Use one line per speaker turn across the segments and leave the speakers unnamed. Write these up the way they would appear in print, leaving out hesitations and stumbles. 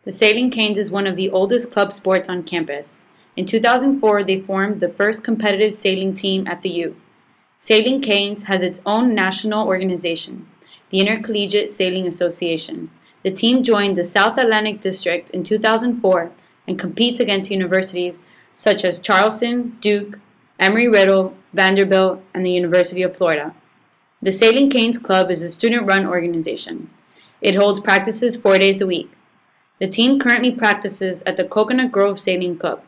The Sailing Canes is one of the oldest club sports on campus. In 2004, they formed the first competitive sailing team at the U. Sailing Canes has its own national organization, the Intercollegiate Sailing Association. The team joined the South Atlantic District in 2004 and competes against universities such as Charleston, Duke, Emory-Riddle, Vanderbilt, and the University of Florida. The Sailing Canes Club is a student-run organization. It holds practices 4 days a week. The team currently practices at the Coconut Grove Sailing Club.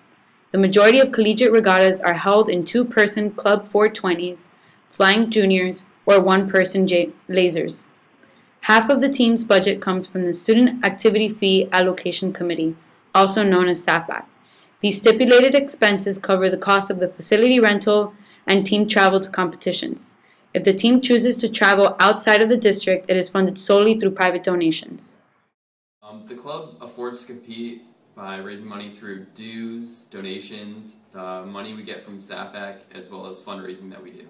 The majority of collegiate regattas are held in two-person Club 420s, Flying Juniors, or one-person lasers. Half of the team's budget comes from the Student Activity Fee Allocation Committee, also known as SAFAC. These stipulated expenses cover the cost of the facility rental and team travel to competitions. If the team chooses to travel outside of the district, it is funded solely through private donations.
The club affords to compete by raising money through dues, donations, the money we get from SAFAC, as well as fundraising that we do.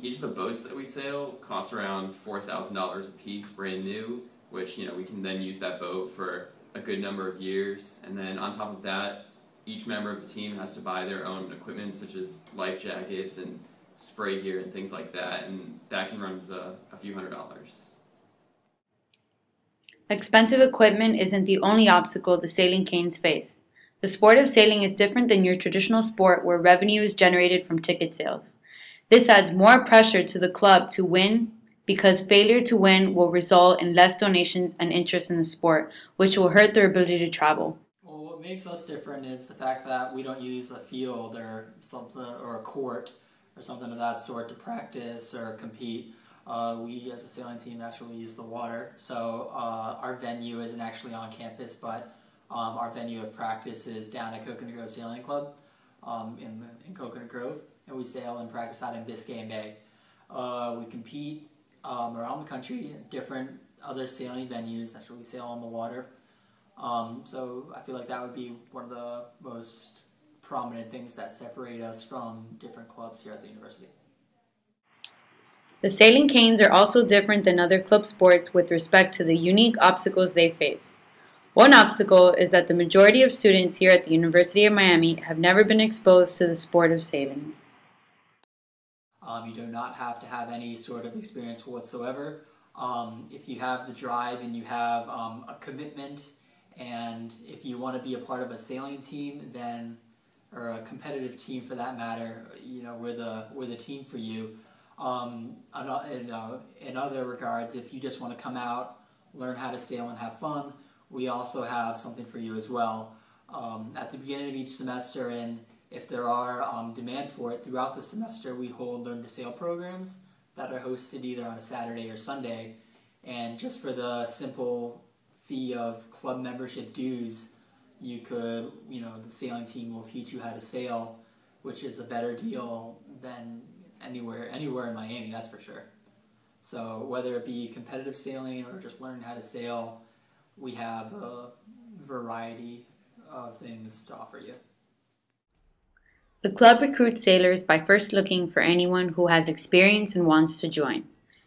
Each of the boats that we sail costs around $4,000 a piece, brand new, which we can then use that boat for a good number of years. And then on top of that, each member of the team has to buy their own equipment, such as life jackets and spray gear and things like that, and that can run to a few $100s.
Expensive equipment isn't the only obstacle the Sailing Canes face. The sport of sailing is different than your traditional sport where revenue is generated from ticket sales. This adds more pressure to the club to win because failure to win will result in less donations and interest in the sport, which will hurt their ability to travel.
Well, what makes us different is the fact that we don't use a field or something or a court or something of that sort to practice or compete. We, as a sailing team, actually use the water. So our venue isn't actually on campus, but our venue of practice is down at Coconut Grove Sailing Club in Coconut Grove, and we sail and practice out in Biscayne Bay. We compete around the country at different other sailing venues. That's where we sail on the water. So I feel like that would be one of the most prominent things that separate us from different clubs here at the university.
The Sailing Canes are also different than other club sports with respect to the unique obstacles they face. One obstacle is that the majority of students here at the University of Miami have never been exposed to the sport of sailing.
You do not have to have any sort of experience whatsoever. If you have the drive and you have a commitment, and if you want to be a part of a sailing team, then or a competitive team for that matter, we're the team for you. In other regards, if you just want to come out, learn how to sail and have fun, we also have something for you as well. At the beginning of each semester, and if there are demand for it throughout the semester, we hold Learn to Sail programs that are hosted either on a Saturday or Sunday. And just for the simple fee of club membership dues, you could, the sailing team will teach you how to sail, which is a better deal than anywhere in Miami, that's for sure. So whether it be competitive sailing or just learning how to sail, we have a variety of things to offer you.
The club recruits sailors by first looking for anyone who has experience and wants to join.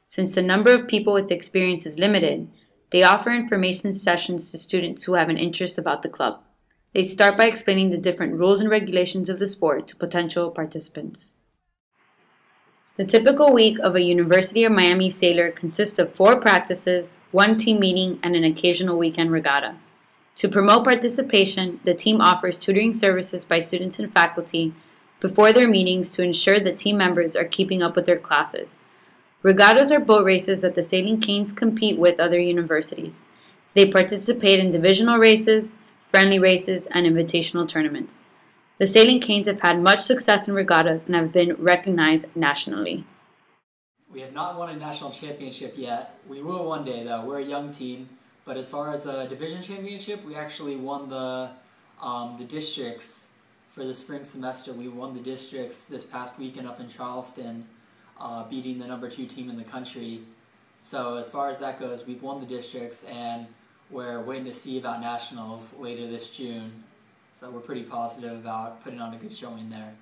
Since the number of people with experience is limited, they offer information sessions to students who have an interest about the club. They start by explaining the different rules and regulations of the sport to potential participants. The typical week of a University of Miami sailor consists of 4 practices, 1 team meeting, and an occasional weekend regatta. To promote participation, the team offers tutoring services by students and faculty before their meetings to ensure that team members are keeping up with their classes. Regattas are boat races that the Sailing Canes compete with other universities. They participate in divisional races, friendly races, and invitational tournaments. The Sailing Canes have had much success in regattas and have been recognized nationally.
We have not won a national championship yet. We will one day, though. We're a young team. But as far as a division championship, we actually won the districts for the spring semester. We won the districts this past weekend up in Charleston, beating the number 2 team in the country. So as far as that goes, we've won the districts, and we're waiting to see about nationals later this June. So we're pretty positive about putting on a good showing there.